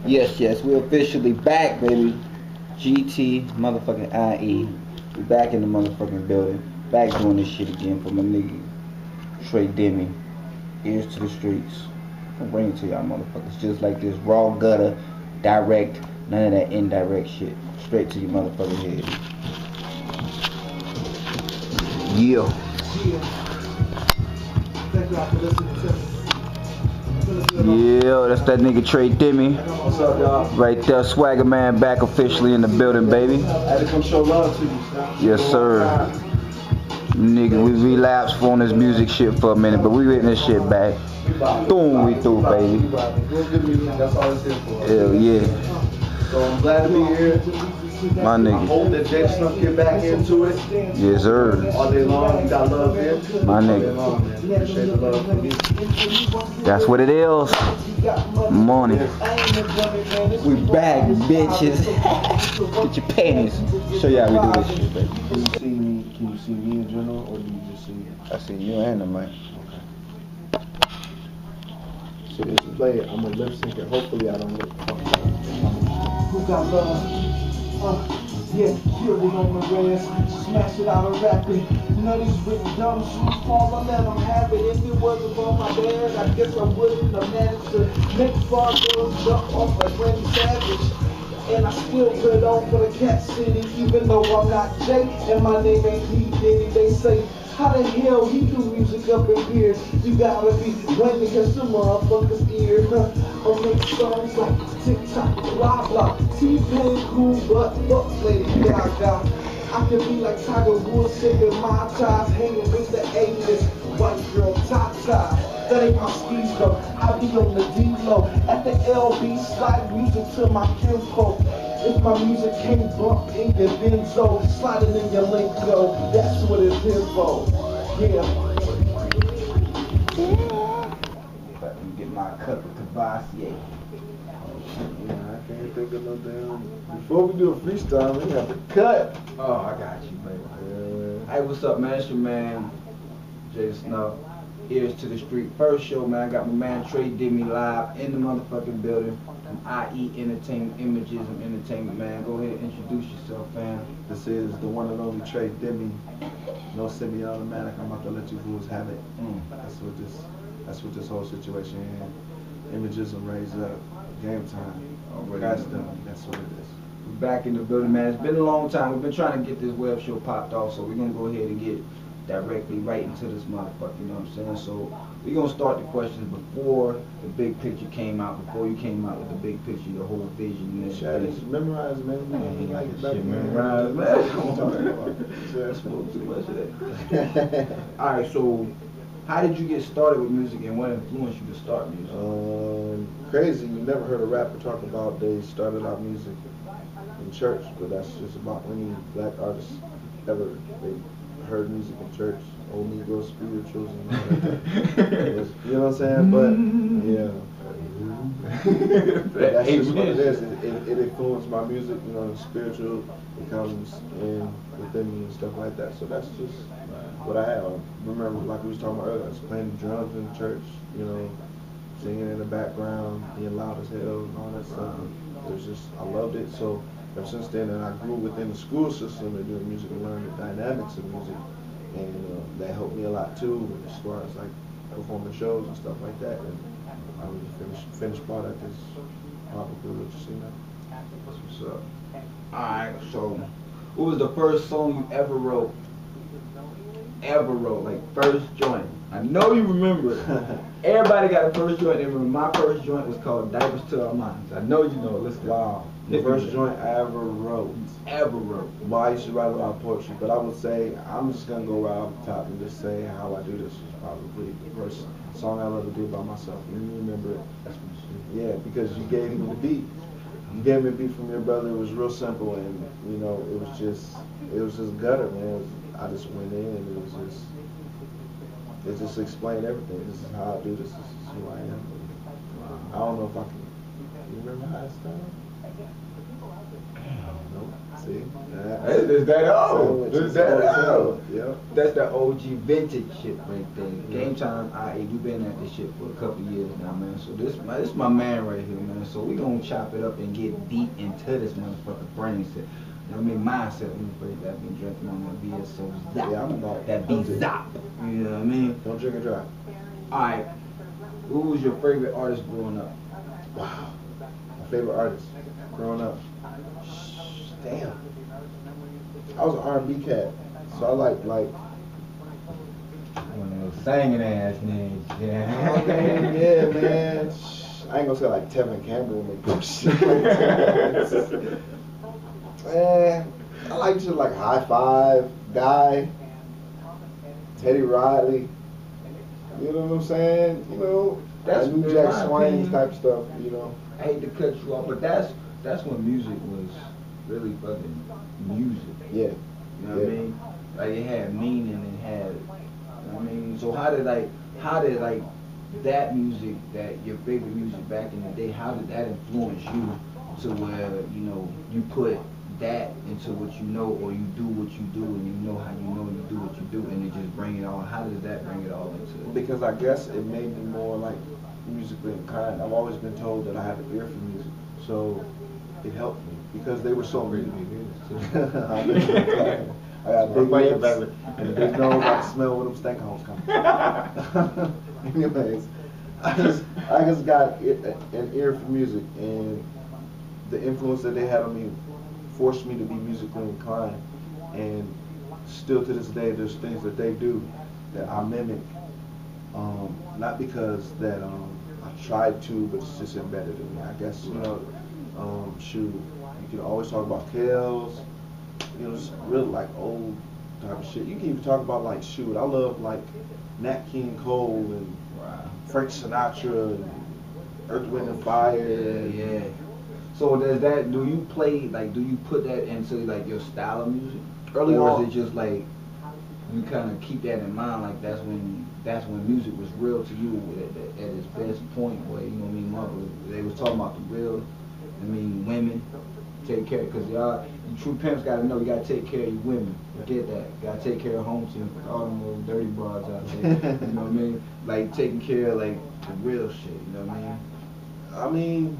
Yes, we're officially back, baby. GT motherfucking IE. We back in the motherfucking building. Back doing this shit again for my nigga Trey, Demi. Ears to the streets. I'm bringing it to y'all motherfuckers. Just like this raw gutter, direct, none of that indirect shit. Straight to your motherfucking head. Yeah. Thank y'all for listening to me. Yeah, that's that nigga Trey Demi. What's up, y'all? Right there, Swagger Man back officially in the building, baby. I had to come show love to you. Yes, sir. Nigga, we relapsed on this music shit for a minute, but we getting this shit back. Boom, we through, baby. Good music, that's all it's here for. Hell yeah. So I'm glad to be here. My I nigga. hope that Jay Snuff get back into it. Yes, sir. All day long, we got love here. My All day nigga. long, man. Appreciate the love for me. That's what it is. Morning. We back, bitches. Get your panties. Show y'all how we do this shit, baby. Can you see me in general, or do you just see me? I see you and the mic. So this play it, I'm gonna lip sync it. Hopefully I don't look fucked up. Who got love? Yeah, killed it on the grass, smash it out of rapping. Nutties with dumb shoes fall, I let them have it. If it wasn't for my dad, I guess I wouldn't have managed to make far girls jump off like Randy Savage. And I still put on for the Cat City, even though I'm not Jay, and my name ain't P. Diddy. They say, how the hell he do music up in here? You gotta be running against the motherfucker's ear. Or make songs like TikTok, blah blah. T-Pain cool, but fuck Lady Gaga. I can be like Tiger Woods, sipping my ties, hanging with the A-list white girl Tata. That ain't my skis though. I be on the D-low. At the LB, slide music to my kinfolk. If my music can't bump in your benzo, slide it in your link though. That's what it's here for. Yeah. Let me get my cup of Cavassier. Yeah, I can't think of no damn. Before we do a freestyle, we have to cut. Oh, I got you, baby. Yeah. Hey, what's up, man? It's your man, Jay Snuff. Ears to the street. First show, man. I got my man Trey Demi live in the motherfucking building. From IE Entertainment, Images and Entertainment, man. Go ahead and introduce yourself, fam. This is the one and only Trey Demi. No semi-automatic. I'm about to let you fools have it. That's what this whole situation is. Images are raised up. Game time. Guys done. That's what it is. We're back in the building, man. It's been a long time. We've been trying to get this web show popped off, so we're gonna go ahead and get directly right into this motherfucker, you know what I'm saying? So we're gonna start the questions before the big picture came out, before you came out with the big picture, your whole vision. And Shit, it's memorized, man. Man, Like it back shit, then. memorized, man. Yeah, I smoked too much of that. Alright, so how did you get started with music and what influenced you to start music? Crazy, you never heard a rapper talk about they started out music in church, but that's just about any black artist ever. They heard music in church, old Negro spirituals and all that. You know what I'm saying? But yeah, that's just what it is. It influenced my music. You know, spiritual. It comes in within me and stuff like that. So that's just what I have. I remember, like we was talking about earlier, I was playing the drums in church. You know, singing in the background, being loud as hell and all that stuff. It was just, I loved it. So ever since then, and I grew within the school system and doing music and learning the dynamics of music, and that helped me a lot too, as far as like performing shows and stuff like that. And I was a finished product is probably what you see now. That's what's up. Alright, so what was the first song you ever wrote? Like first joint. I know you remember it. Everybody got a first joint. They remember my first joint was called Diapers to Our Minds. I know you know it. Listen. Wow. The first joint I ever wrote. Well, I used to write a lot of poetry, but I would say, I'm just going to go right off the top and just say how I do this is probably the first song I'll ever do by myself. And you remember it? Yeah, because you gave me the beat. You gave me a beat from your brother. It was real simple, and you know, it was just gutter, man. I just went in, and it just explained everything. This is how I do this. This is who I am. I don't know if I can. You remember how it started? See? Is that old? Is that old? Yeah. That's the OG vintage shit right there. Game time, we've been at this shit for a couple years now, man. So this my man right here, man. So we gonna chop it up and get deep into this motherfucking brain set. You know what I mean? Mindset. Let me break that. I've been drinking on my beer, so zap. Yeah, I'm not. That be zap. You know what I mean? Don't drink and drive. Alright. Who was your favorite artist growing up? Wow. My favorite artist growing up. Damn. I was an R&B cat, so I like singing ass niggas. Yeah. Oh, man, yeah, man. I ain't gonna say like Tevin Campbell and good shit like that. Man, I like shit like High Five, Guy, Teddy Riley. You know what I'm saying? You know, That's New in Jack my Swain opinion. type stuff. You know. I hate to cut you off, but that's when music was really fucking music. Yeah. You know what I mean? Like it had meaning, it had, you know what I mean? So how did that music, that your favorite music back in the day, how did that influence you to where, you know, you put that into what you know, or you do what you do and you know how you know you do what you do, and it just bring it all? How does that bring it all into it? Because I guess it made me more like musically inclined. I've always been told that I have an ear for music, so it helped me because they were so great to me. I got big lips and a big nose. I can smell where them stank holes coming. Anyways, I just got an ear for music, and the influence that they had on me forced me to be musically inclined. And still to this day, there's things that they do that I mimic. Not because that I tried to, but it's just embedded in me. I guess, you know, shoot, you can always talk about Kells, you know, just really like old type of shit. You can even talk about like, shoot, I love like Nat King Cole and Frank Sinatra and Earth, Wind and Fire. Yeah. So do you play, like, do you put that into like your style of music? Early or on, is it just like you kind of keep that in mind, like that's when music was real to you at its best point, where, you know what I mean, they was talking about the real, I mean, women, take care, because y'all, you true pimps gotta know you gotta take care of your women, forget that, you gotta take care of home team, all them little dirty broads out there, you know what I mean, like taking care of like the real shit, you know what I mean? I mean,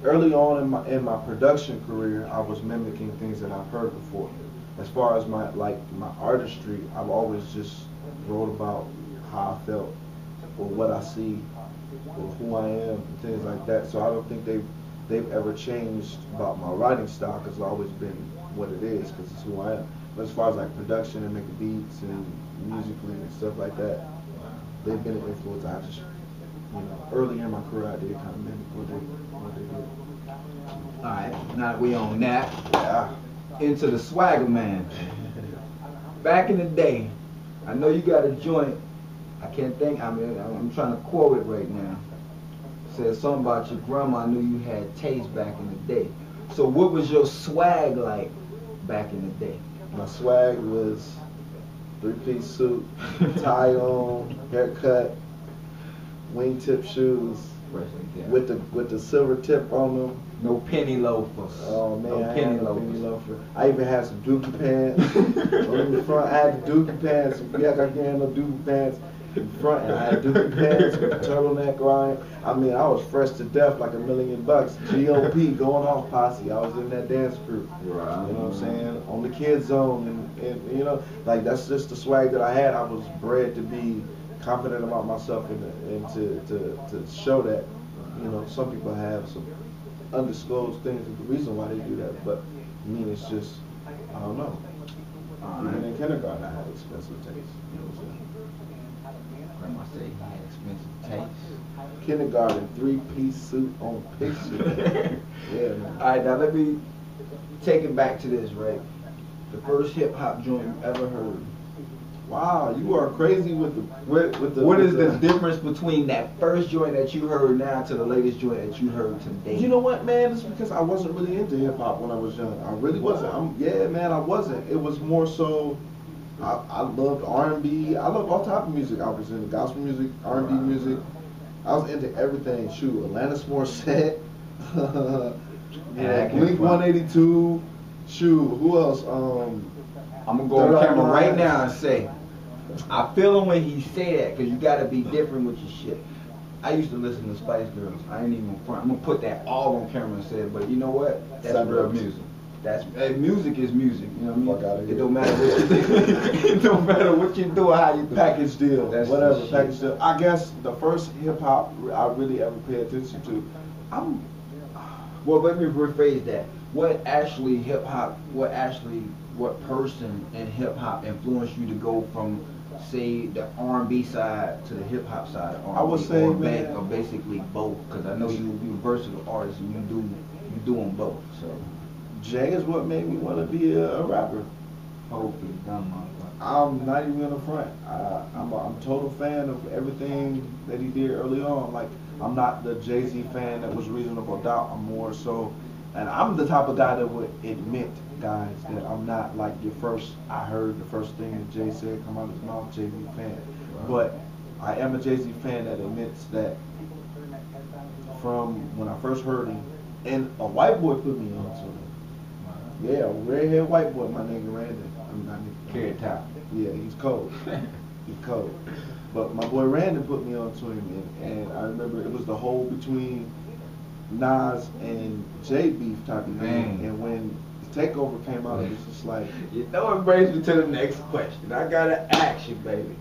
early on in my production career, I was mimicking things that I've heard before. As far as my artistry, I've always just wrote about how I felt, or what I see, or who I am, and things like that. So I don't think they've ever changed about my writing style, because it's always been what it is, because it's who I am. But as far as like production and making beats and musically and stuff like that, they've been an influence. I just, you know, early in my career, I did kind of mimic what they did. Alright, now that we on that, Yeah. into the Swagger Man. Back in the day, I know you got a joint, I can't think, I'm trying to quote it right now. It says something about your grandma knew you had taste back in the day. So what was your swag like back in the day? My swag was 3-piece suit, tie on, haircut, wingtip shoes, with the silver tip on them. No penny loafers. Oh man, no I penny had no loafers. penny loafer. I even had some dookie pants. In the front, I had the dookie pants. Yeah, I can't no dookie pants. In front, and I had dookie pants with a turtleneck line. I mean, I was fresh to death, like $1 million. GOP, going off posse. I was in that dance group. Right. You know what I'm saying? On the kids zone, and you know, like that's just the swag that I had. I was bred to be confident about myself and to show that. You know, some people have some undisclosed things, the reason why they do that, but I mean, it's just, I don't know. Even in kindergarten, I had expensive taste. You know what I'm saying? Grandma said he had expensive taste. Kindergarten, 3-piece suit on picture. Yeah, man. Alright, now let me take it back to this, right? The first hip hop joint you ever heard. Wow, you are crazy with the What is the difference between that first joint that you heard now to the latest joint that you heard today? You know what, man? It's because I wasn't really into hip hop when I was young. I really wasn't. I wasn't. It was more so. I loved R&B. I loved all type of music. I was into gospel music, R&B music. I was into everything. Shoot, Alanis Morissette. Yeah, Blink 182. Shoot, who else? I'm gonna go on camera right now and say, I feel him when he say that, cause you gotta be different with your shit. I used to listen to Spice Girls. I ain't even front. I'm gonna put that all on camera and say it, but you know what? That's real music. That's music is music. You know what I mean? It don't matter what you do. It don't matter what you do or how you do. Package deal, whatever package deal. I guess the first hip hop I really ever paid attention to. Well, let me rephrase that. What actually hip hop? What person in hip hop influenced you to go from, say, the R&B side to the hip hop side? I would say, or basically both, because I know you're a versatile artist and you do them both. So Jay is what made me want to be a rapper. Hopefully, dumb motherfucker. I'm not even gonna front. I'm a total fan of everything that he did early on. Like, I'm not the Jay-Z fan that was Reasonable Doubt. I'm more so, and I'm the type of guy that would admit, guys, that I'm not like I heard the first thing that Jay said come out of his mouth, Jay-Z fan. Right. But I am a Jay-Z fan that admits that from when I first heard him, and a white boy put me on to him. Yeah, redhead white boy, my nigga Randy. I'm not nigga. Carrot top. Yeah, he's cold. He's cold. But my boy Randy put me on to him, and I remember it was the whole between Nas and Jay beef type of thing. And when the takeover came out, it was just like, you know, it brings me to the next question. I gotta ask you, baby.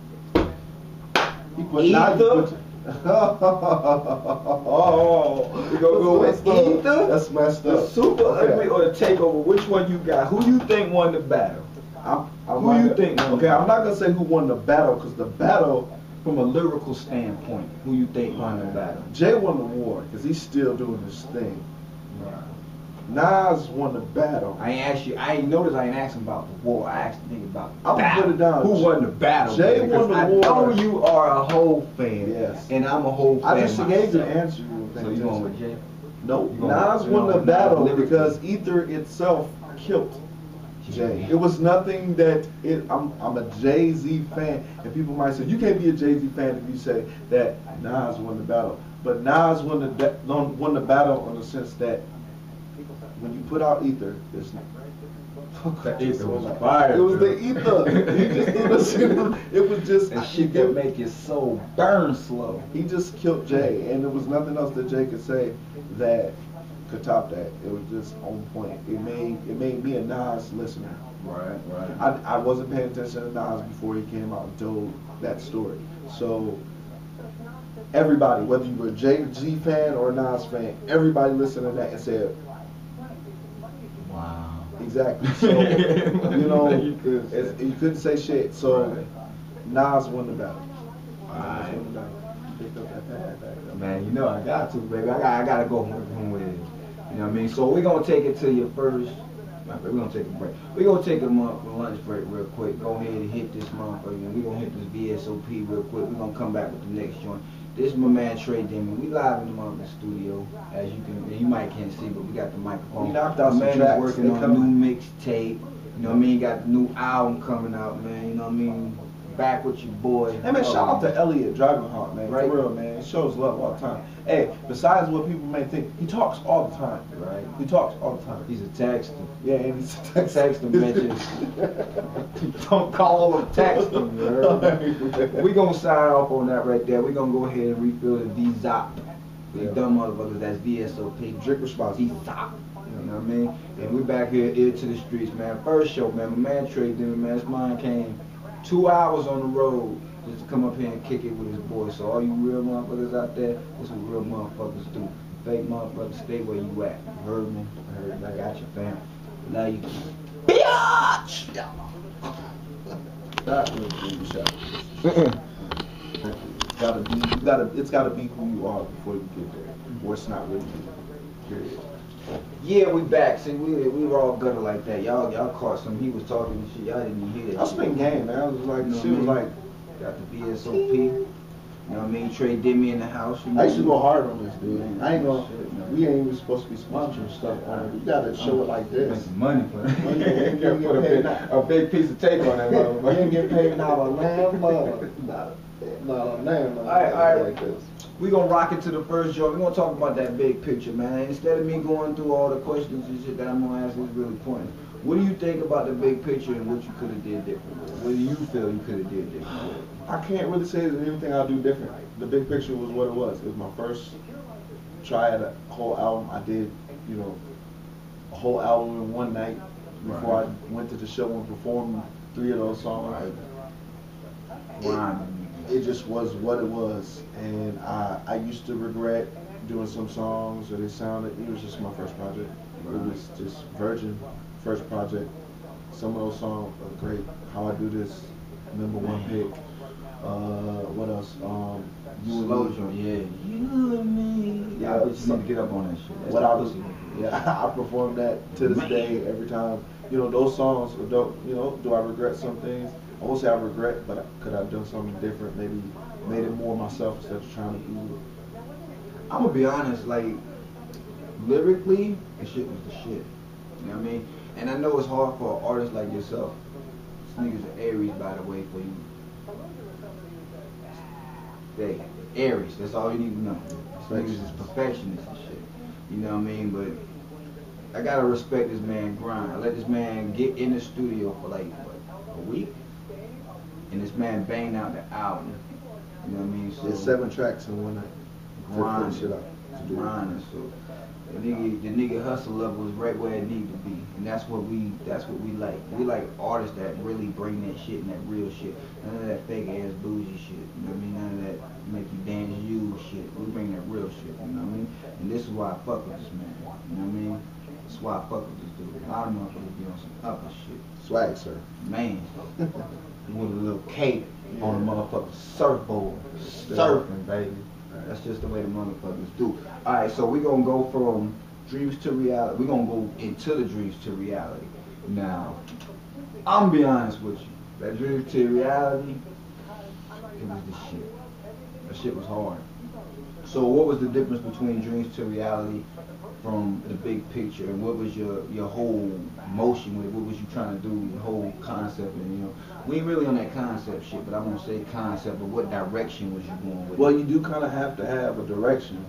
He put Nas. Oh, we gonna go with either. That's messed up. The super ugly or the takeover. Which one you got? Who you think won the battle? Who you think? Okay, I'm not gonna say who won the battle, because the battle, from a lyrical standpoint, who you think won the battle? Jay won the war because he's still doing his thing. Right. Nas won the battle. I ain't noticed I ain't asking about the war. I asked the nigga about the I'm battle. gonna put it down. Who won the battle? Jay won the war. I know you are a whole fan. Yes. And I'm a whole fan. I just gave you the answer. So you going with Jay? No. Nas won the battle because Ether itself killed Jay. It was nothing that I'm a Jay-Z fan, and people might say you can't be a Jay-Z fan if you say that Nas won the battle. But Nas won the battle in the sense that when you put out Ether, there's Ether was fire. It was the Ether. He just it was just and shit that make your soul burn slow. He just killed Jay, and there was nothing else that Jay could say that could top that. It was just on point. It made me a Nas listener. Right. I wasn't paying attention to Nas before he came out and told that story. So everybody, whether you were a Jay-Z fan or a Nas fan, everybody listened to that and said, wow. Exactly. So, you know, you couldn't say shit. So, Nas won the battle. Right. Picked up that pad. Man, you know I got to, baby. I gotta go home with it. You know what I mean? So we're gonna take it to your first. We're gonna take a break. We're gonna take a lunch break real quick. Go ahead and hit this motherfucker. We're gonna hit this VSOP real quick. We're gonna come back with the next joint. This is my man Trey, Demi. We live in the motherfucking studio, as you might can't see, but we got the microphone. We knocked out my some man tracks. is working on a new mixtape. You know what I mean? Got the new album coming out, man. You know what I mean? Back with your boy. Hey man, shout out to Elliot Dragonheart, man. Right. For real, man. He shows love all the time. Hey, besides what people may think, he talks all the time. Right. He talks all the time. He's a texter. Yeah, and he's a texter, bitches. Don't call him, text him, man. We gonna sign off on that right there. We gonna go ahead and refill the VZOP. You dumb motherfuckers, that's VSOP. Drink responsibly. VZOP. You know what I mean? And we back here, ear to the streets, man. First show, man. My man Trey, Demi, man. This man came 2 hours on the road just to come up here and kick it with his boy. So all you real motherfuckers out there, this is what real motherfuckers do. Fake motherfuckers, stay where you at. You heard me? I heard. I got your fam. Love you. Bitch! That was really shot. It's gotta be who you are before you get there. Or it's not really you. Period. Yeah, we back. See, we were all gutter like that. Y'all caught some. He was talking and shit. Y'all didn't even hear that. I spent game, man. I was like, you know she was like, got the VSOP. You know what I mean? Trey Demi in the house. You know? I used to go hard on this, dude. I ain't gonna. We ain't even supposed to be sponsoring stuff on it. You gotta show it like this. Making money for it. You gotta put a big piece of tape on that motherfucker. You ain't get paid now a lamb mother. Not a lamb mother. All right. Like this. we gonna rock it to the first joint. We gonna talk about that big picture, man. Instead of me going through all the questions and shit that I'm gonna ask, is really pointless. What do you think about the big picture and what you could have did different? What do you feel you could have did different? I can't really say there's anything I'll do different. The big picture was what it was. It was my first try at a whole album. I did, you know, a whole album in one night before I went to the show and performed 3 of those songs. It just was what it was, and I used to regret doing some songs, or they sounded. It was just my first project. It was just virgin, first project. Some of those songs are great. How I Do This, #1 pick. What else? You and Me. Yeah. You and Me. Yeah, I just need to get up on that shit. I perform that to this day every time. You know, those songs. Do I regret some things? I won't say I regret, but could I have done something different? Maybe made it more myself instead of trying to do it. I'm gonna be honest, like lyrically, the shit was the shit. You know what I mean? And I know it's hard for an artist like yourself. This nigga's an Aries, by the way, for you. Hey, Aries, that's all you need to know. This niggas is perfectionists and shit. You know what I mean? But I gotta respect this man grind. I let this man get in the studio for like, what, a week? And this man banged out the album. You know what I mean? So there's 7 tracks in one night. Grinding. So the nigga hustle level is right where it need to be. And that's what we like. We like artists that really bring that shit and that real shit. None of that fake ass bougie shit. You know what I mean? None of that make you dance you shit. We bring that real shit, you know what I mean? And this is why I fuck with this man. You know what I mean? That's why I fuck with this dude. A lot of motherfuckers be on some other shit. Swag, sir. Man. With a little cape on the motherfucking surfboard. Surfing, baby. That's just the way the motherfuckers do. Alright, so we're gonna go from dreams to reality. We're gonna go into the dreams to reality. Now, I'm gonna be honest with you. That dreams to reality, it was the shit. That shit was hard. So what was the difference between dreams to reality from the big picture, and what was your whole motion with it? What was you trying to do, the whole concept? And you know, we ain't really on that concept shit, but I'm gonna say concept, but what direction was you going with? Well, you do kind of have to have a direction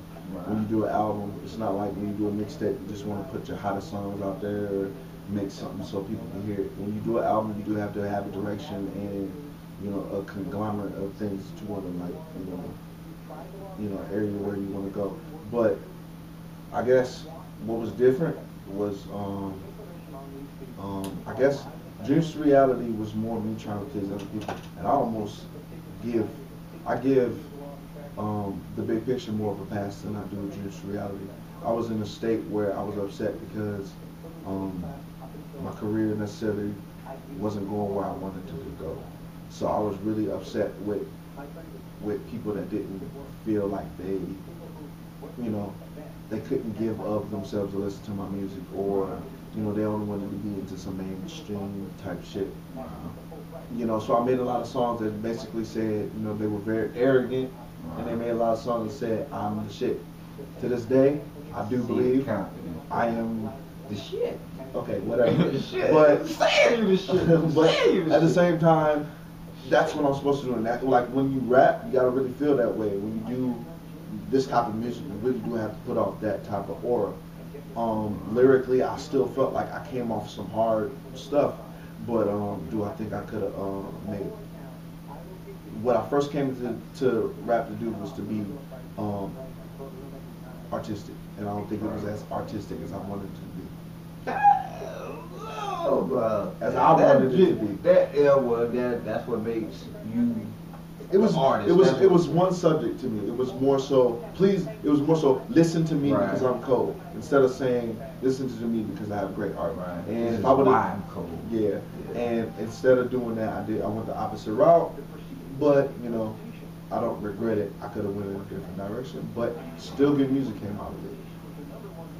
when you do an album. It's not like when you do a mixtape, you just want to put your hottest songs out there or make something so people can hear it. When you do an album, you do have to have a direction and, you know, a conglomerate of things that you want to, like, you know, area where you want to go. But I guess what was different was, I guess Dreams to Reality was more me trying to please other people, and I give the big picture more of a pass than I do Dreams to Reality. I was in a state where I was upset because my career necessarily wasn't going where I wanted to go. So I was really upset with people that didn't feel like they, you know, they couldn't give of themselves to listen to my music, or, you know, they only wanted to be into some mainstream type shit. You know, so I made a lot of songs that basically said, you know, they were very arrogant, and they made a lot of songs that said, I'm the shit. To this day, I do believe I am the shit. Okay, whatever. The shit. But saying you the shit. But at the same time, that's what I'm supposed to do. And that, like, when you rap, you gotta really feel that way. When you do this type of music, you really do have to put off that type of aura. Lyrically, I still felt like I came off some hard stuff, but do I think I could have made what I first came to rap to do was to be artistic, and I don't think it was as artistic as I wanted it to be. Oh, bro. As I wanted it to be. That's what makes you. It was artist. It was one subject to me. It was more so listen to me because I'm cold, instead of saying listen to me because I have great art. Right. And if I would, I'm cold. Yeah. And instead of doing that, I went the opposite route. But you know, I don't regret it. I could have went in a different direction, but still good music came out of it.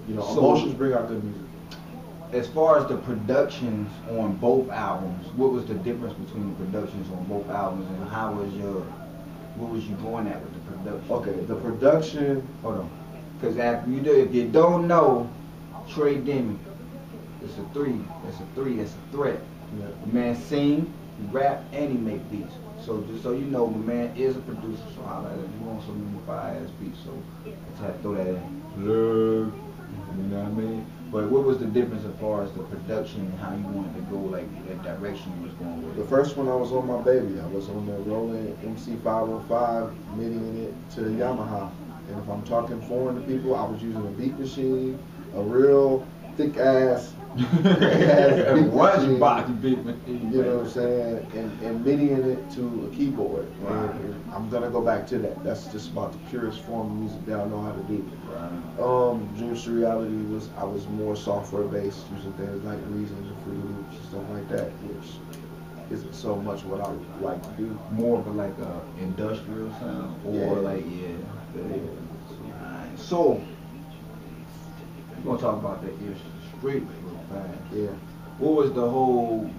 You know, so, emotions bring out good music. As far as the productions on both albums, what was the difference between the productions on both albums, and what was you going at with the production? Okay, the production. Hold on, because if you don't know, Trey Demi, it's a three. That's a threat. Yeah. The man sing, He rap and he make beats. So just so you know, my man is a producer. So holla at him. He wants some fire ass beats. So let's have to throw that in. Look, you know what I mean? But what was the difference as far as the production and how you wanted to go, like that direction you was going with? The first one I was on my baby. I was on the Roland MC505, MIDI-ing it to Yamaha. And if I'm talking foreign to people, I was using a beat machine, a real thick ass beat machine. You know what I'm saying? And MIDI-ing it to a keyboard. Right. And I'm gonna go back to that. That's just about the purest form of music that I know how to do. Right. Dreams to Reality was I was more software based, using things like Reason and Free Loops and stuff like that, which isn't so much what I like to do. More of a, like a industrial sound, or like So we're gonna talk about that earz to the street real fast. Yeah. What was the whole?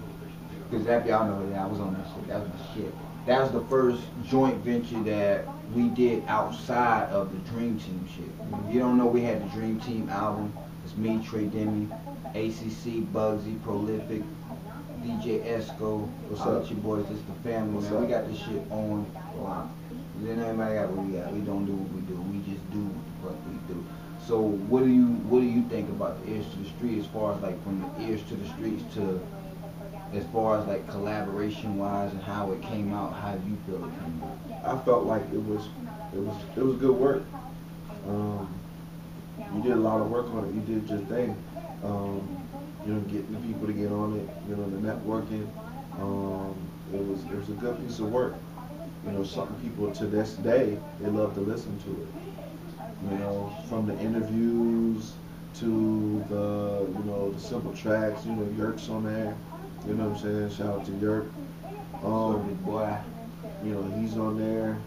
Because after y'all know that I was on that shit. That was the shit. That was the first joint venture that we did outside of the Dream Team shit. If you don't know, we had the Dream Team album. It's me, Trey, Demi, ACC, Bugsy, Prolific, DJ Esco. What's up, your boys? It's the family, What's man. up? We got this shit on. Wow. Then everybody got what we got. We don't do what we do. We just do what we do. So what do you think about the earz to the street, as far as like from the earz to the streets to as far as like collaboration wise and how it came out? How do you feel it came out? I felt like it was good work. You did a lot of work on it. You did your thing. You know, getting the people to get on it. You know, the networking. It was a good piece of work. You know, something people to this day they love to listen to it. You know, from the interviews to the the simple tracks. You know, Yerk's on there. You know what I'm saying? Shout out to Yerk. Boy. You know, he's on there.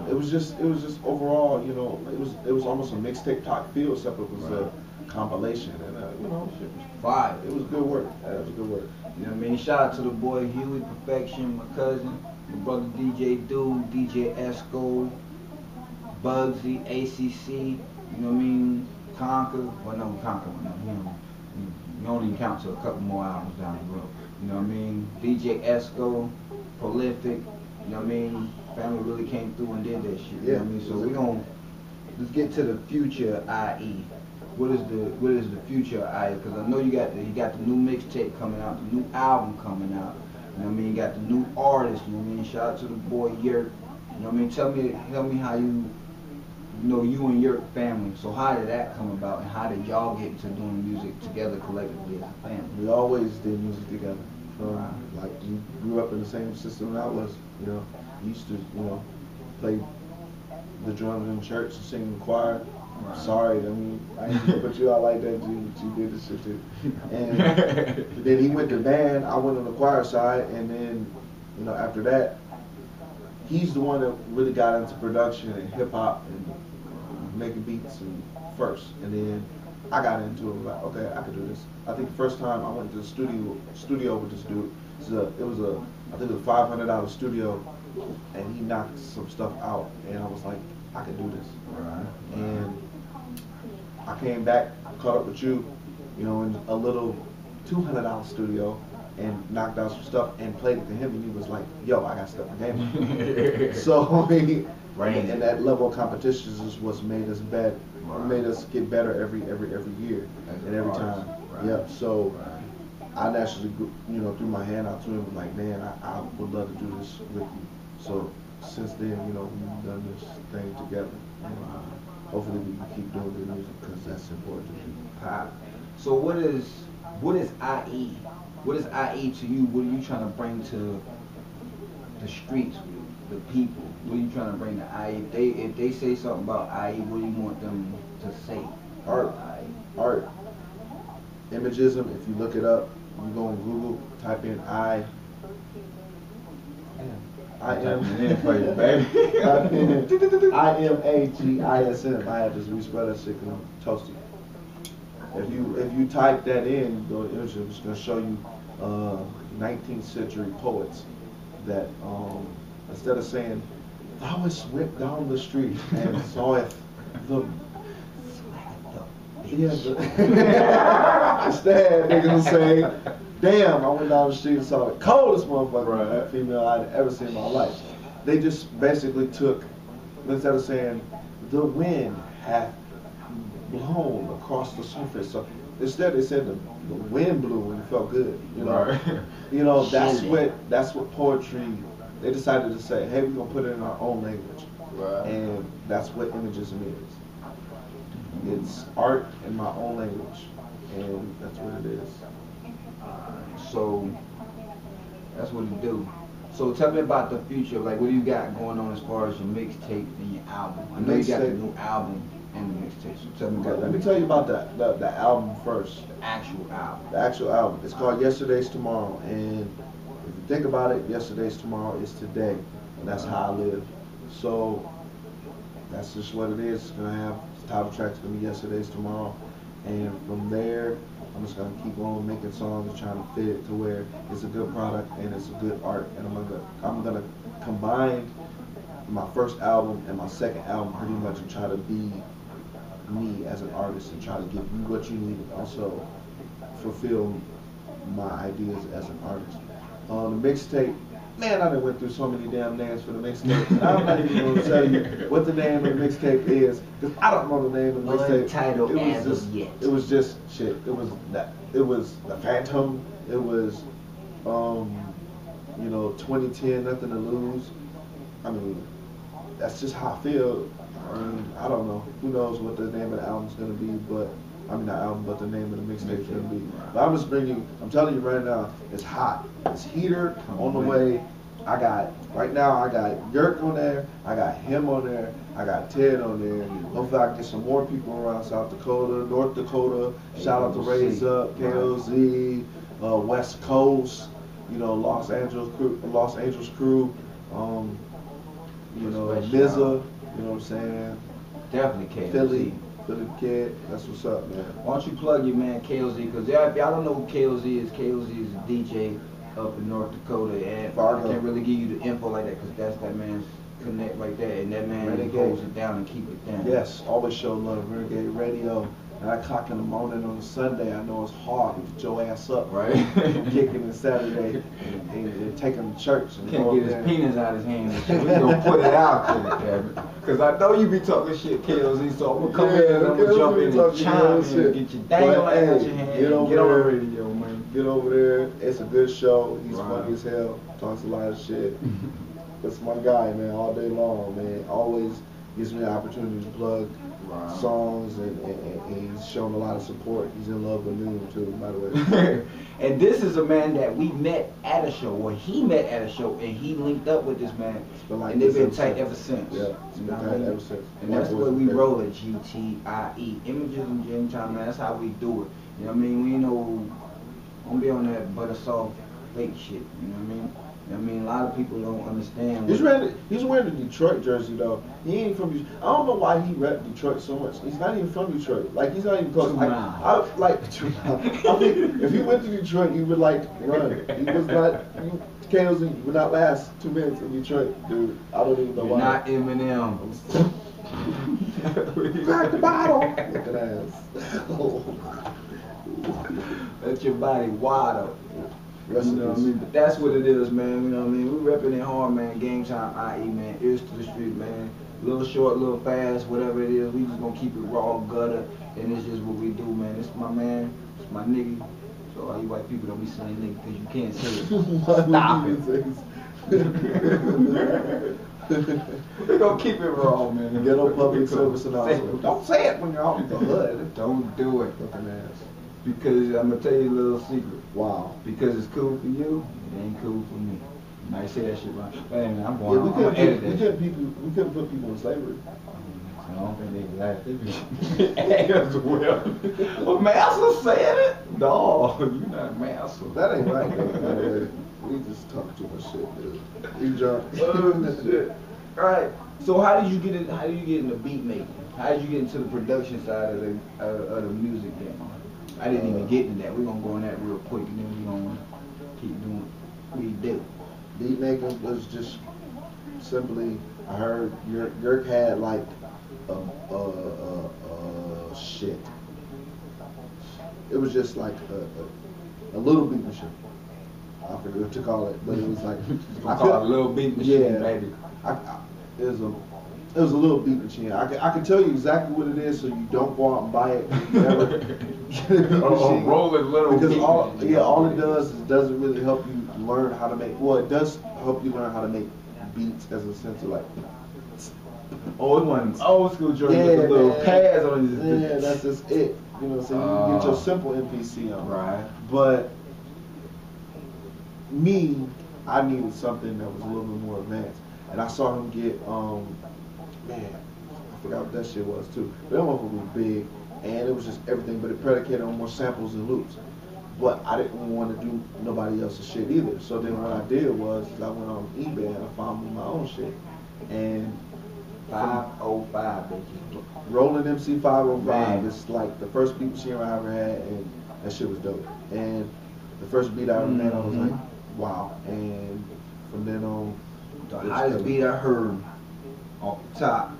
It was just overall, you know, it was almost a mixtape type feel, except it was a compilation, and you know, shit was fire. It was good work. It was good work. You know what I mean? Shout out to the boy Huey Perfection, my cousin, my brother DJ Dude, DJ Esco, Bugsy, ACC. You know what I mean? Conquer. Well, no, Conquer. No, you don't even count to a couple more albums down the road. You know what I mean? DJ Esco, Prolific. You know what I mean? Family really came through and did that shit. You know what I mean? So we gonna let's get to the future, IE. What is the future, IE? Because I know you got the new mixtape coming out, the new album coming out. You know what I mean? You got the new artist. You know what I mean? Shout out to the boy Yerk. You know what I mean? Tell me how you know you and your family. So how did that come about, and how did y'all get into doing music together collectively as a family? We always did music together. Like you grew up in the same system that I was. You know, used to play the drums in church and sing in the choir. Right. Sorry, I mean I didn't put you out like that. You did this shit too. And then he went to band. I went on the choir side, and then after that, he's the one that really got into production and hip hop and making beats and first, and then I got into it. Like, okay, I could do this. I think the first time I went to the studio with this dude, I think it was a $500 studio, and he knocked some stuff out, and I was like, I could do this. Right. And I came back, caught up with you, in a little $200 studio, and knocked out some stuff and played it to him, and he was like, yo, I got stuff again. So, and that level of competition is what's made us better. Right. Made us get better every year and every time. Right. Yep. So I naturally, threw my hand out to him, like, man, I would love to do this with you. So since then, we've done this thing together. Hopefully we can keep doing the music because that's important to me. So what is IE? What is IE to you? What are you trying to bring to the streets, the people? What are you trying to bring to IE? If they say something about IE, what do you want them to say? Art. Imagism. If you look it up, you go on Google, type in I am IMAGISM. I had to respell that shit because I'm toasty. If you type that in, go to image, it's gonna show you 19th century poets that instead of saying thou hast went down the street and saweth the instead they're gonna say damn, I went down the street and saw the coldest motherfucking female I'd ever seen in my life. They just basically took, instead of saying, the wind hath blown across the surface. So instead they said the wind blew and it felt good. You know, Right. you know that's what poetry. They decided to say, hey, we're gonna put it in our own language, and that's what imagism is. It's art in my own language, and that's what it is. So that's what you do. So tell me about the future. Like, what do you got going on as far as your mixtape and your album? I know you got the new album and the mixtape. So tell me about Let me tell you about the album first. the actual album. The actual album. It's called Yesterday's Tomorrow, and if you think about it, yesterday's tomorrow is today, and that's how I live. So that's just what it is. It's gonna have the title track's gonna be Yesterday's Tomorrow, and from there I'm just gonna keep on making songs and trying to fit it to where it's a good product and it's a good art, and I'm gonna combine my first album and my second album pretty much and try to be me as an artist and try to give you what you need and also fulfill my ideas as an artist. On the mixtape, man, I done went through so many damn names for the mixtape. And I'm not even going to tell you what the name of the mixtape is because I don't know the name of the mixtape. Untitled as just, of yet. It was just shit. It was The Phantom. It was, 2010, Nothing to Lose. I mean, that's just how I feel. I mean, I don't know. Who knows what the name of the album's gonna be, but not album, but the name of the mixtape's gonna be. But I'm telling you right now, it's hot. It's heater on the way. Right now I got Yerk on there, I got him on there, I got Ted on there. Hopefully I can get some more people around South Dakota, North Dakota. Shout out to Raise Up, KOZ, West Coast, Los Angeles crew, Mizza. You know what I'm saying? Definitely KOZ. Philly Kid, that's what's up, man. Why don't you plug your man KOZ? Because if y'all don't know who KOZ is a DJ up in North Dakota, and I can't really give you the info like that because that man's connect right there, and that man holds it down and keep it down. Yes, always show love. Renegade Radio. 9 o'clock in the morning on a Sunday, I know it's hard to get your ass up, right? Kicking it Saturday and taking him to church. And can't get his penis out of his hand. We're going to put it out there, because I know you be talking shit, KOZ, so I'm going to come in and I'm going to jump in and chime in and get your dangle ass out your hand. Get on the radio, man. Get over there. It's a good show. He's funny as hell. Talks a lot of shit. That's my guy, man, all day long, man. Always gives me the opportunity to plug songs, and he's shown a lot of support. He's in love with me too, by the way. And this is a man that we met at a show, or he met at a show, and he linked up with this man, and they've been tight ever since. Yeah, it's been tight ever since. And that's the way we roll at GTIE. Images and Gym Time, man, that's how we do it. You know what I mean? We don't be on that butter soft fake shit, you know what I mean? I mean, a lot of people don't understand. He's wearing the Detroit jersey though. He ain't from Detroit. I don't know why he rep Detroit so much. He's not even from Detroit. Like he's not even close. I think if he went to Detroit, he would run. He was not. KOZ would not last 2 minutes in Detroit, dude. I don't even know why. Not Eminem. Crack the bottle. Look at ass. Let your body wide up. You know what I mean? But that's what it is, man. You know what I mean? We repping it hard, man. Game Time, IE, man. Ears to the street, man. Little short, little fast, whatever it is. We just gonna keep it raw, gutter, and it's just what we do, man. It's my man. It's my nigga. So all you white people don't be saying nigga because you can't say it. Stop it. We gonna keep it raw, man. Ghetto public service announcement. Don't say it when you're out in the hood. Don't do it. Looking ass. Because I'm gonna tell you a little secret. Wow. Because it's cool for you, it ain't cool for me. I say that shit right. Man, I'm going. We couldn't put people in slavery. I don't think they laugh. They be as well. Well, Massa said it. No, you're not Massa. That ain't right, though. We just talk too much shit, dude. You drunk. Oh shit. All right. So how did you get in? How did you get into beat making? How did you get into the production side of the music game? I didn't even get into that. We're gonna go on that real quick, and then we're gonna keep doing what we do. Beat making was just simply, I heard Yerk had like shit. It was just like a little beat machine. I forget what to call it, but it was like I call it a little beat machine, baby. It was a little beat machine. I can tell you exactly what it is, so you don't go out and buy it. Never get a beat machine. Rolling little because beat all machine. all it does is doesn't really help you learn how to make. Well, it does help you learn how to make beats as a sense of like. Oh, it wasn't old school joint Yeah, with the little man. pads on it. Yeah, that's just it. You know, so you get your simple MPC on. Right. But me, I needed something that was a little bit more advanced. And I saw him get, man, I forgot what that shit was too. But that one was big, and it was just everything, but it predicated on more samples and loops. But I didn't want to do nobody else's shit either. So then what I did was, I went on eBay and I found me my own shit. And 505, baby. Rolling MC 505 Man. is like the first beat machine I ever had, and that shit was dope. And the first beat I ever made, I was like, wow. And from then on, The highest beat I heard off the top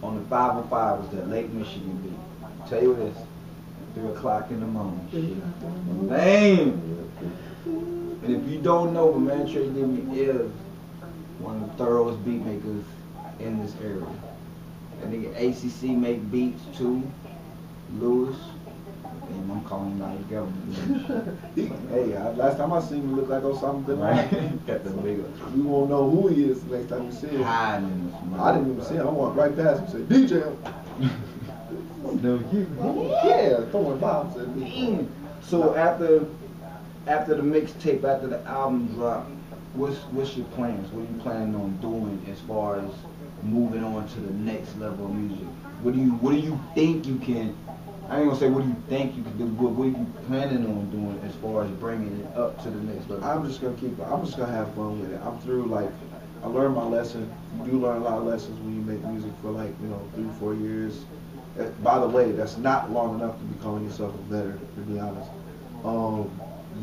on the 505 was that Lake Michigan beat. Tell you this, 3 o'clock in the morning. Shit. Man! And if you don't know, but man, Trey Demi is one of the thoroughest beat makers in this area. That nigga ACC make beats too. Lewis. Damn, I'm calling him out of the government. Hey, last time I seen him look like Osama bin Laden. Got the big You won't know who he is the next time you see him. hiding in this mother. I didn't even see him. I walked right past him and said, DJ. No, you. Yeah, throwing bombs at me. So after the mixtape, after the album drop, what's your plans? What are you planning on doing as far as moving on to the next level of music? What do you think you can? I ain't gonna say what do you think you can do, but what are you planning on doing as far as bringing it up to the next level? I'm just gonna have fun with it. I'm through, like, I learned my lesson. You do learn a lot of lessons when you make music for 3-4 years. By the way, that's not long enough to be calling yourself a veteran, to be honest.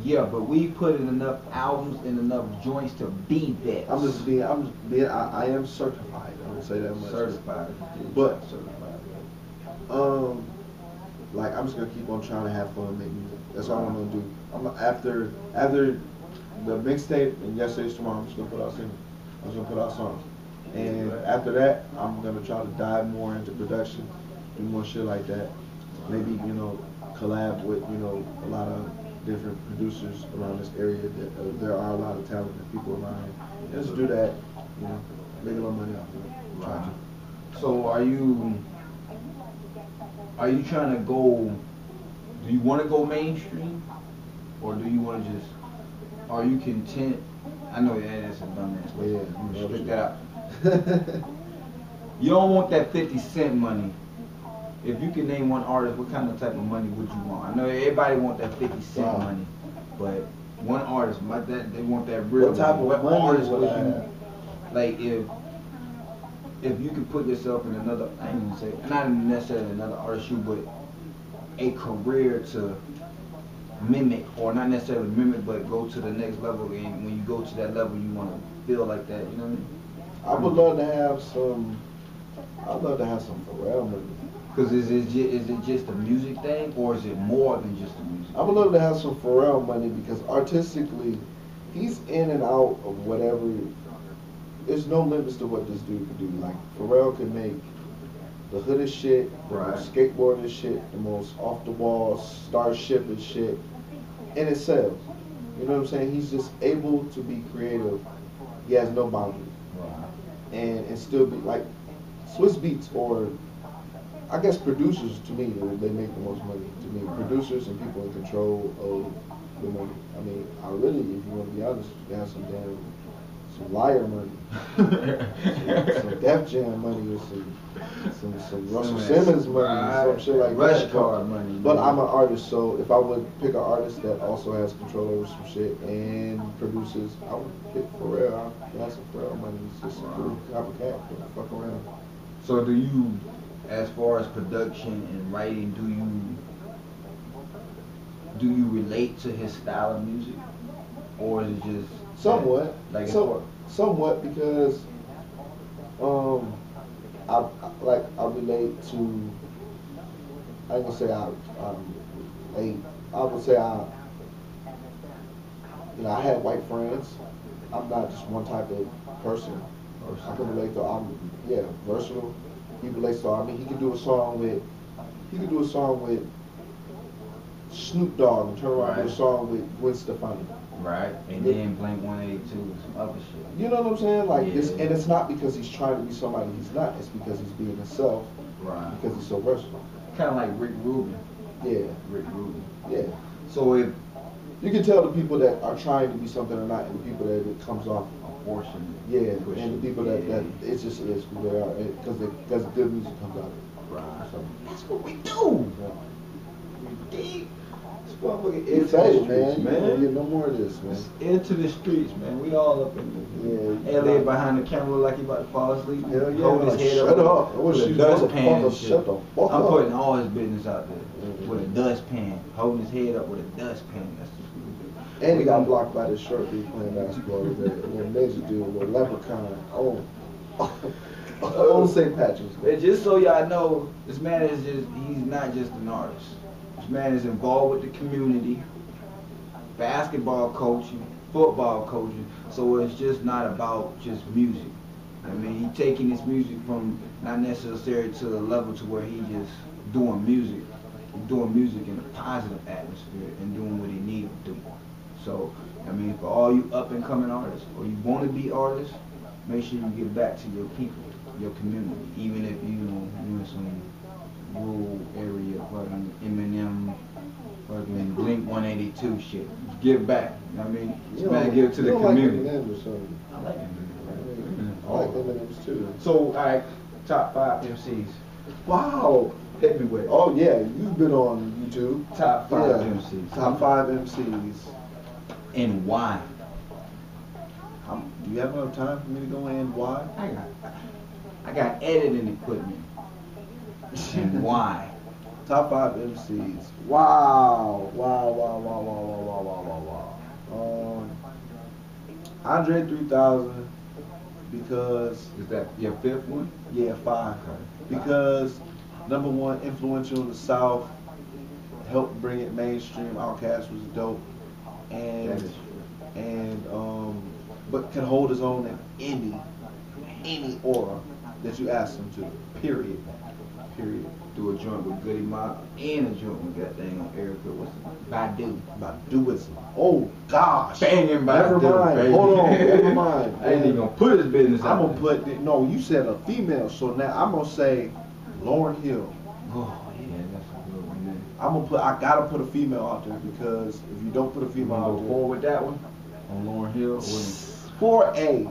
Yeah, but we put in enough albums and enough joints to be that. I am certified. I don't say that much. Certified. But certified. like, I'm just gonna keep on trying to have fun and make music. That's all I'm gonna do. After the mixtape and Yesterday's Tomorrow, I'm just gonna put out singles. I'm just gonna put out songs. And after that, I'm gonna try to dive more into production, do more shit like that. Maybe, collab with, a lot of different producers around this area. That there are a lot of talented people around here. Just do that, make a little money off of it. Right. So are you trying to go, do you want to go mainstream? Or do you want to just, are you content? I know that's a dumbass, but Yeah, I'm going to spit that out. You don't want that 50 cent money. If you can name one artist, what kind of type of money would you want? I know everybody want that 50 cent money, but one artist, like that, they want that real What type of money artist would would I you, have? like if you could put yourself in another, I ain't gonna say, not necessarily another artist shoe, but a career to mimic, or not necessarily mimic, but go to the next level, and when you go to that level, you want to feel like that, you know what I mean? I would love to have some. I'd love to have some Pharrell money. Because is it just a music thing, or is it more than just a music I would love to have some Pharrell money because artistically, he's in and out of whatever. There's no limits to what this dude can do. Like, Pharrell can make the hoodest shit, the most skateboarding shit, the most off the wall starship and shit, and it sells. You know what I'm saying? He's just able to be creative. He has no boundaries. And still be like Swiss Beats, or I guess producers, to me, they make the most money. To me, producers and people in control of the money. I mean, I really, if you want to be honest, you got some Liar money, some Def Jam money, or some Russell Simmons money, some shit like Rush that. card money. But I'm an artist, so if I would pick an artist that also has control over some shit and produces, I would pick Pharrell. I have some Pharrell money. It's just a cool copycat. Fuck around. So do you, as far as production and writing, do you relate to his style of music, or is it just somewhat? Like somewhat, because I relate to. I ain't gonna say I would say I You know, I had white friends. I'm not just one type of person. I can relate to. Versatile. He relates to. I mean, he could do a song with Snoop Dogg and turn around and do a song with Gwen Stefani. Right. And then Blink 182 and some other shit. You know what I'm saying? Like this, and it's not because he's trying to be somebody he's not. It's because he's being himself. Right. Because he's so versatile. Kind of like Rick Rubin. Yeah. Rick Rubin. Yeah. So if you can tell the people that are trying to be something or not, and the people that it comes off. Unfortunately. Yeah. And the people that it just is who they are because good music comes out of it. Right. So that's what we do. Yeah. Deep. Motherfucking It's into the it, streets, man. You don't get no more of this, man. Into the streets, man. We all up in Yeah. Elliot behind the camera like he about to fall asleep. Hell yeah. Holding Like, his head shut up. up. With a dustpan and shit. Shut the fuck I'm up. putting all his business out there. With a dustpan. Holding his head up with a dustpan. That's just what we do. And he got blocked by this shirt he playing basketball with that little major dude, little leprechaun. Oh. On St. Patrick's Day. And just so y'all know, this man is he's not just an artist. This man is involved with the community, basketball coaching, football coaching, so it's just not about just music. I mean, he's taking his music from not necessarily to the level to where he just doing music. He's doing music in a positive atmosphere and doing what he needs to do. So, I mean, for all you up and coming artists, or you want to be artists, make sure you give back to your people, your community, even if you in some rural area, fucking Eminem, fucking Blink 182 shit. Give back. You know what I mean? Just man, give it to the community. Like Eminem or something. I like Eminem. I like Eminem's too. So, alright, top 5 MCs. Wow. Hit me with it. Oh yeah, you've been on YouTube. Top 5 MCs. Top 5 MCs. And why? Do you have enough time for me to go in? Why? I got editing equipment. And why? Top 5 MCs. Wow. Andre 3000 because Is that your 5th one? yeah, 5. Because number 1, influential in the South, helped bring it mainstream. Outkast was dope, and but can hold his own in any aura that you ask him to. Period. Do a joint with Goody Mob and a joint with that thing on Erica. What's it? Badu. Baduism. Oh gosh. Banging Badu. Never mind. Baby. Hold on. Never mind. I ain't even gonna put his business out. I'm gonna put. No, you said a female, so now I'm gonna say Lauryn Hill. Oh yeah, that's a good one, man. I gotta put a female out there because if you don't put a female out Go there, forward with that one on Lauryn Hill. 4A.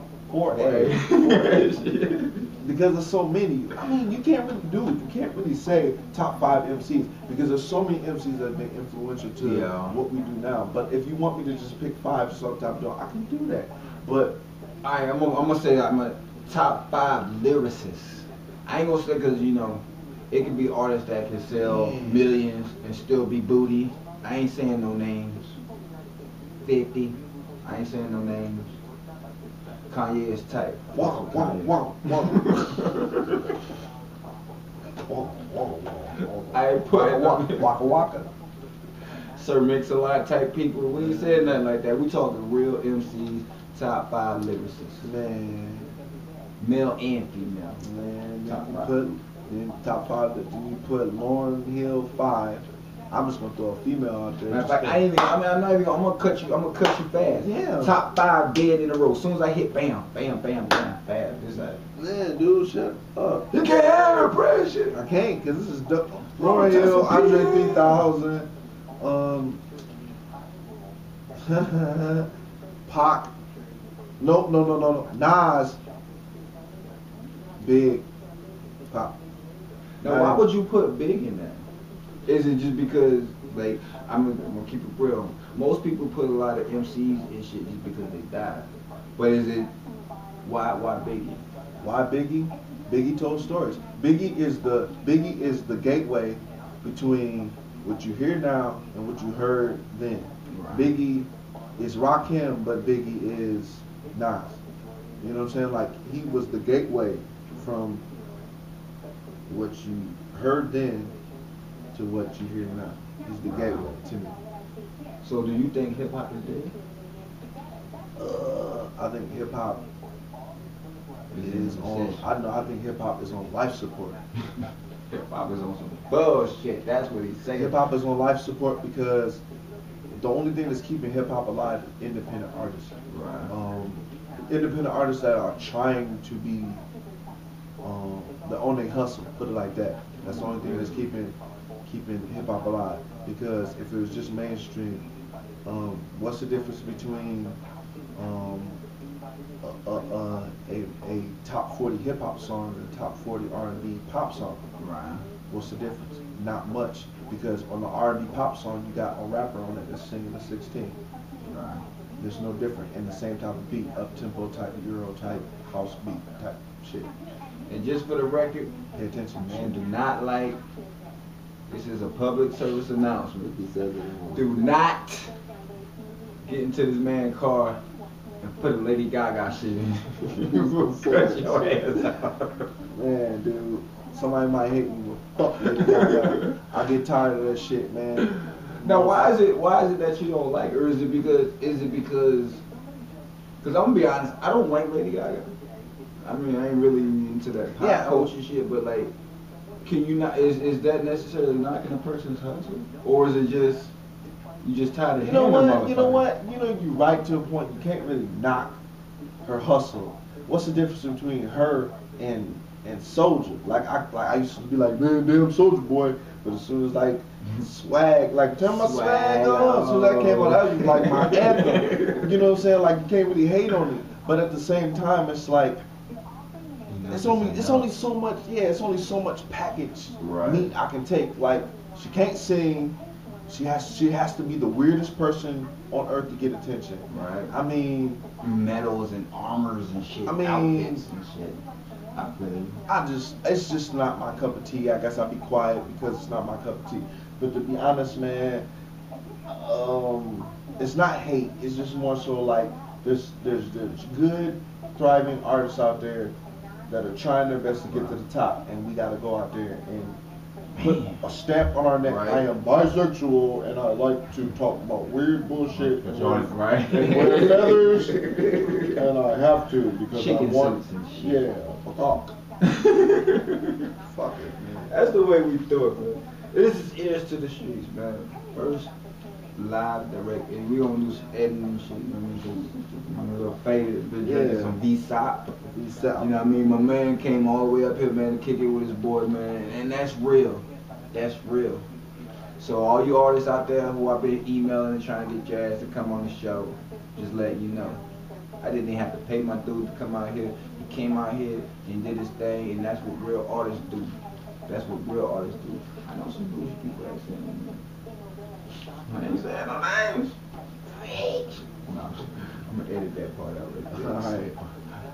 Because there's so many. I mean, you can't really do it. You can't really say top 5 MCs because there's so many MCs that have been influential to what we do now. But if you want me to just pick 5 sometime, I can do that. But alright, I'm gonna say I'm a top 5 lyricists. I ain't gonna say because it could be artists that can sell millions and still be booty. I ain't saying no names. 50. I ain't saying no names. Kanye is tight. Wow. I ain't putting Waka Waka. Sir Mix-a-Lot type people. We ain't saying nothing like that. We talking real MCs, top 5 lyricists. Man. Male and female. Man, Top you 5. put in top 5. Then you put Lauryn Hill 5. I'm just gonna throw a female out there. Matter of fact, I'm not even. I'm gonna cut you fast. Yeah. Top 5 dead in a row. As soon as I hit, bam, fast. It's like, Man, dude, shut up. you can't have pressure. I can't, cause this is Lauryn Hill, Andre 3000, Pac. No. Nas. Big. Pop. Now, why would you put Big in that? Is it just because, like, I'm gonna keep it real. Most people put a lot of MCs and shit just because they died. But is it why Biggie? Why Biggie? Biggie told stories. Biggie is the gateway between what you hear now and what you heard then. Right. Biggie is Rakim, but Biggie is Nas. You know what I'm saying? Like, he was the gateway from what you heard then to what you hear now. He's the gateway to me. So do you think hip hop is dead? I think hip hop is on. I think hip hop is on life support. Hip hop is on some bullshit. That's what he's saying. Hip hop is on life support because the only thing that's keeping hip hop alive is independent artists. Right. Independent artists that are trying to be the only hustle. Put it like that. That's the only thing that's keeping hip hop alive. Because if it was just mainstream, what's the difference between a top 40 hip hop song and a top 40 R&B pop song? Right. What's the difference? Not much, because on the R&B pop song you got a rapper on it that's singing a 16. Right. There's no different, and the same type of beat, up tempo type, Euro type, house beat type shit. And just for the record, pay attention, man. Do not this is a public service announcement. Do not get into this man's car and put a Lady Gaga shit in. You will cut your ass out. Man, dude, somebody might hate me, but fuck Lady Gaga. I get tired of that shit, man. Now, why is it that you don't like her? Is it because I'm gonna be honest, I don't like Lady Gaga. I mean, I ain't really into that pop culture shit, but like, can you not? Is that necessarily knocking a person's hustle, or is it just you just tired of hearing her? You know what? You right to a point. You can't really knock her hustle. What's the difference between her and Soulja? Like I used to be like, man, damn Soulja Boy, but as soon as like swag, like turn my swag on. As soon as that came on, that was like my anthem. You know what I'm saying? Like you can't really hate on it, but at the same time, it's like it's only so much. Yeah, it's only so much package meat I can take. Like she can't sing. She has to be the weirdest person on earth to get attention. Right. I mean, medals and armors and shit. I mean, outfits and shit. It's just not my cup of tea. I guess I'll be quiet because it's not my cup of tea. But to be honest, man, it's not hate. It's just more so like there's good, thriving artists out there that are trying their best to get to the top, and we got to go out there and put a stamp on our neck. Right. I am bisexual, and I like to talk about weird bullshit and wear feathers, and I have to because chicken I want, fuck it, man. That's the way we do it, man. This is Ears to the Streets, man. First live, direct, and we gonna do some editing and shit. You know what I mean? I'm a little faded, been drinking some VSOP. You know what I mean? My man came all the way up here, man, to kick it with his boy, man, and that's real. That's real. So all you artists out there who I've been emailing and trying to get your ass to come on the show, just letting you know. I didn't even have to pay my dude to come out here. He came out here and did his thing, and that's what real artists do. That's what real artists do. I know some bullshit people that say, I ain't saying no names. No, I'm gonna edit that part out right there. Alright.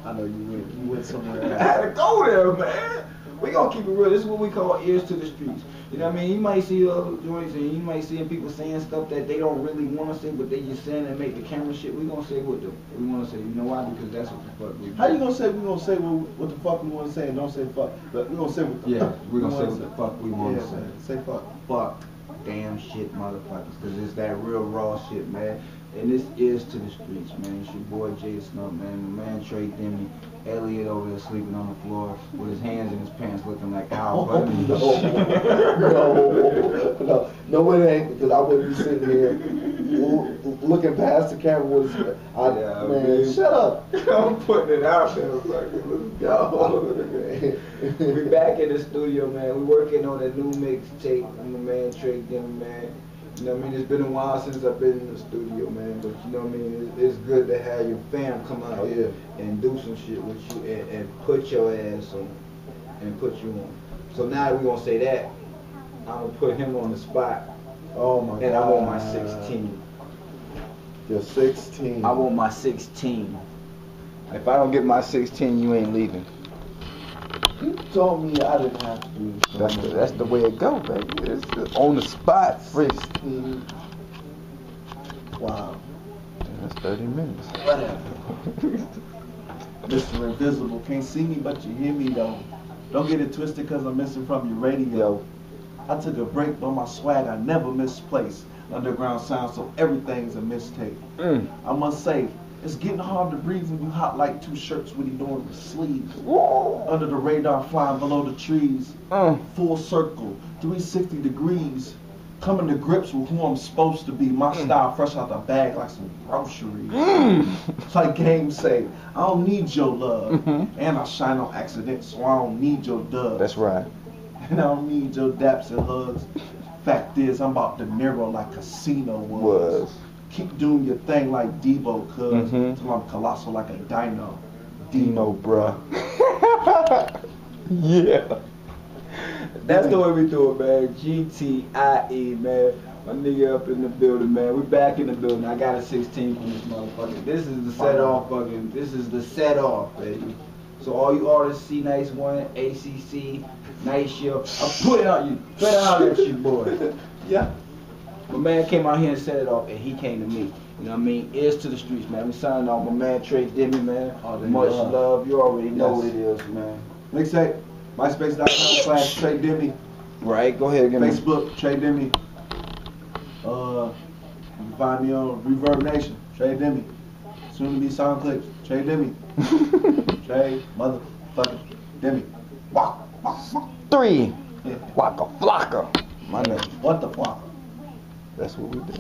I know you went somewhere else. I had to go there, man. We gonna keep it real. This is what we call ears to the streets. You know what I mean? You might see other joints and you might see people saying stuff that they don't really want to say, but they just saying and make the camera shit. We gonna say what we want to say. You know why? Because that's what the fuck we do. How you gonna say we gonna say what the fuck we want to say and don't say fuck? But we gonna say what the fuck we gonna say what the fuck we want to say. Man. Say fuck. Fuck. Damn shit, motherfuckers. Because it's that real raw shit, man. And this is to the streets, man. It's your boy Jay Snow, man. My man Trey, Demi, Elliot over there sleeping on the floor with his hands in his pants looking like Al Bundy. No, it ain't, because I wouldn't be sitting here looking past the camera with his man, shut up. I'm putting it out there. Let's go. We back in the studio, man. We working on a new mixtape. I'm the man Trey, Demi, man. You know what I mean? It's been a while since I've been in the studio, man. But you know what I mean? It's good to have your fam come out here and do some shit with you and put your ass on and put you on. So now we're going to say that. I'm going to put him on the spot. Oh my God. And I want my 16. Your 16. I want my 16. If I don't get my 16, you ain't leaving. You told me I didn't have to do this. That's the way it go, baby. It's on the spot, first. Wow. That's 30 minutes. Whatever. Mr. Invisible, can't see me, but you hear me though. Don't get it twisted because I'm missing from your radio. I took a break, but my swag I never misplaced. Underground sound, so everything's a mistake. I must say, It's getting hard to breathe when you hot like 2 shirts when you doing the sleeves. Under the radar, flying below the trees. Full circle, 360 degrees. Coming to grips with who I'm supposed to be. My style fresh out the bag like some groceries. It's like Game say, I don't need your love. And I shine on accident, so I don't need your dubs. That's right. And I don't need your daps and hugs. Fact is, I'm about De Niro like Casino was. Keep doing your thing like Debo, cuz. Till I'm colossal like a dino. Dino, bruh. Yeah. That's the way we do it, man. GTIE, man. My nigga up in the building, man. We back in the building. I got a 16 from this motherfucker. This is the set off, fucking. This is the set off, baby. So all you artists, C Nice One, ACC, Nice Shield, I put it on you. Put it on that shit, boy. Yeah. My man came out here and set it off, and he came to me. You know what I mean? Earz to the streets, man. We signing off my man Trey, Demi, man. Much love. You already know what it is, man. Mixtape, MySpace.com/Trey Demi. Right, go ahead, give me. Facebook, Trey Demi. You can find me on Reverb Nation, Trey Demi. Soon to be sound clicks, Trey Demi. Trey motherfucking Demi. Waka, waka, waka. 3. Yeah. Waka flocka. My name. What the fuck? That's what we do.